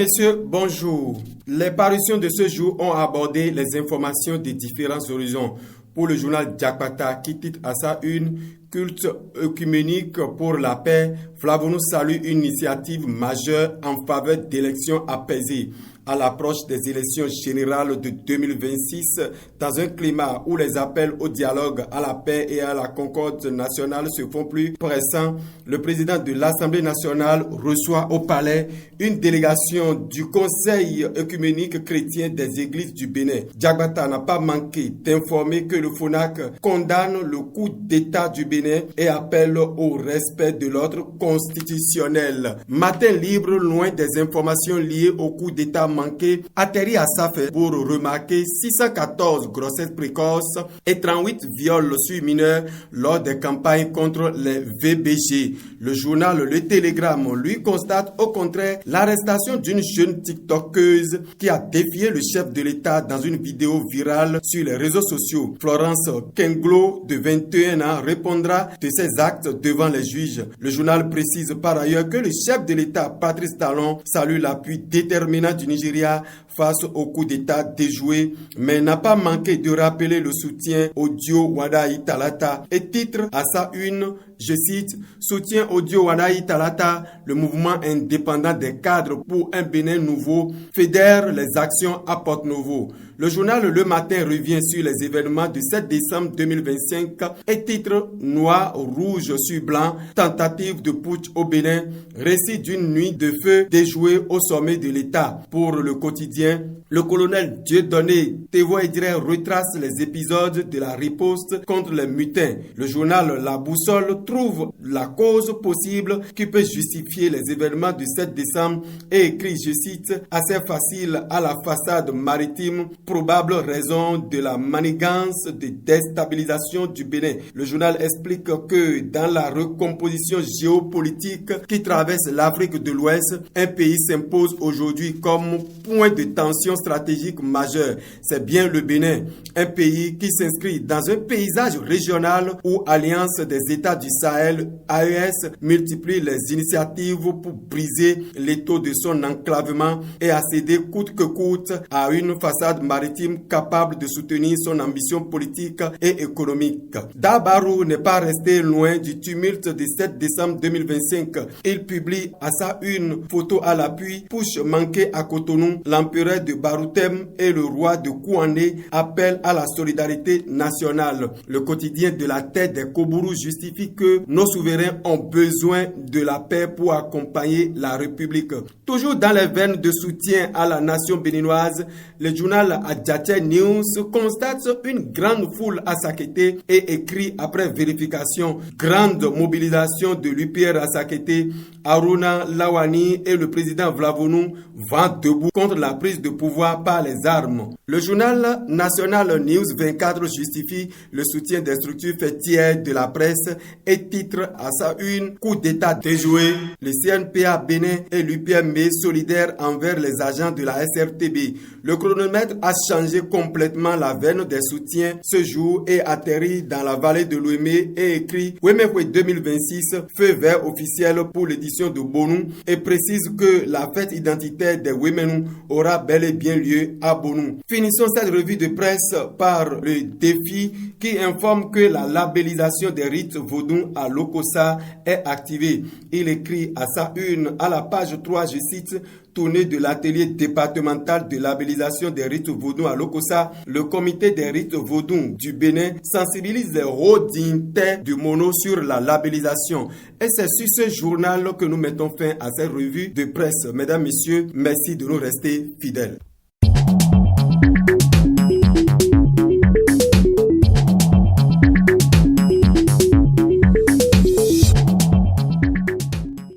Messieurs, bonjour. Les parutions de ce jour ont abordé les informations des différents horizons. Pour le journal Diakpata, qui titre à sa une « Culte œcuménique pour la paix », Flavonous salue une initiative majeure en faveur d'élections apaisées. À l'approche des élections générales de 2026, dans un climat où les appels au dialogue, à la paix et à la concorde nationale se font plus pressants, le président de l'Assemblée nationale reçoit au palais une délégation du Conseil œcuménique chrétien des églises du Bénin. Diakpata n'a pas manqué d'informer que le FONAC condamne le coup d'État du Bénin et appelle au respect de l'ordre constitutionnel. Matin libre, loin des informations liées au coup d'État manqué, atterrit à Safé pour remarquer 614 grossesses précoces et 38 viols sur mineurs lors des campagnes contre les VBG. Le journal Le Télégramme lui constate au contraire l'arrestation d'une jeune TikTokeuse qui a défié le chef de l'État dans une vidéo virale sur les réseaux sociaux. Florence Kenglo, de 21 ans, répondra de ses actes devant les juges. Le journal précise par ailleurs que le chef de l'État, Patrice Talon, salue l'appui déterminant du Nigeria face au coup d'État déjoué, mais n'a pas manqué de rappeler le soutien au duo Wadaï Talata et titre à sa une, je cite, « Soutien au duo Wadaï Talata, le mouvement indépendant des cadres pour un Bénin nouveau fédère les actions à Porte-Nouveau ». Le journal Le Matin revient sur les événements du 7 décembre 2025 et titre « Noir, rouge sur blanc, tentative de putsch au Bénin, récit d'une nuit de feu déjouée au sommet de l'État ». Pour le quotidien, le colonel Dieudonné Tevoidre retrace les épisodes de la riposte contre les mutins. Le journal La Boussole trouve la cause possible qui peut justifier les événements du 7 décembre et écrit, je cite, « assez facile à la façade maritime, probable raison de la manigance de déstabilisation du Bénin ». Le journal explique que dans la recomposition géopolitique qui traverse l'Afrique de l'Ouest, un pays s'impose aujourd'hui comme point de tension stratégique majeur. C'est bien le Bénin, un pays qui s'inscrit dans un paysage régional où Alliance des États du Sahel, AES, multiplie les initiatives pour briser l'étau de son enclavement et accéder coûte que coûte à une façade maritime capable de soutenir son ambition politique et économique. Dabarou n'est pas resté loin du tumulte du 7 décembre 2025. Il publie à sa une photo à l'appui, push manqué à Cotonou, l'empereur de Baroutem et le roi de Kouané appellent à la solidarité nationale. Le quotidien de la tête des Kobourous justifie que nos souverains ont besoin de la paix pour accompagner la République. Toujours dans les veines de soutien à la nation béninoise, le journal Adjaté News constate une grande foule à Sakété et écrit après vérification, grande mobilisation de l'UPR à Sakété, Aruna Lawani et le président Flavonous vont debout contre la prise de pouvoir par les armes. Le journal National News 24 justifie le soutien des structures fêtières de la presse et titre à sa une coup d'État déjoué. Le CNPA Bénin et l'UPM solidaires envers les agents de la SRTB. Le chronomètre a changé complètement la veine des soutiens ce jour et atterrit dans la vallée de l'Ouémé et écrit Wemekwe 2026, feu vert officiel pour l'édition de Bonou et précise que la fête identitaire des Ouémenou aura bel et bien lieu à Bonou. Finissons cette revue de presse par le défi qui informe que la labellisation des rites vaudou à Lokossa est activée. Il écrit à sa une à la page 3, je cite, tournée de l'atelier départemental de labellisation des rites vaudou à Lokossa, le comité des rites vaudou du Bénin sensibilise les hauts dignitaires du Mono sur la labellisation. Et c'est sur ce journal que nous mettons fin à cette revue de presse. Mesdames, Messieurs, merci de nous rester fidèles.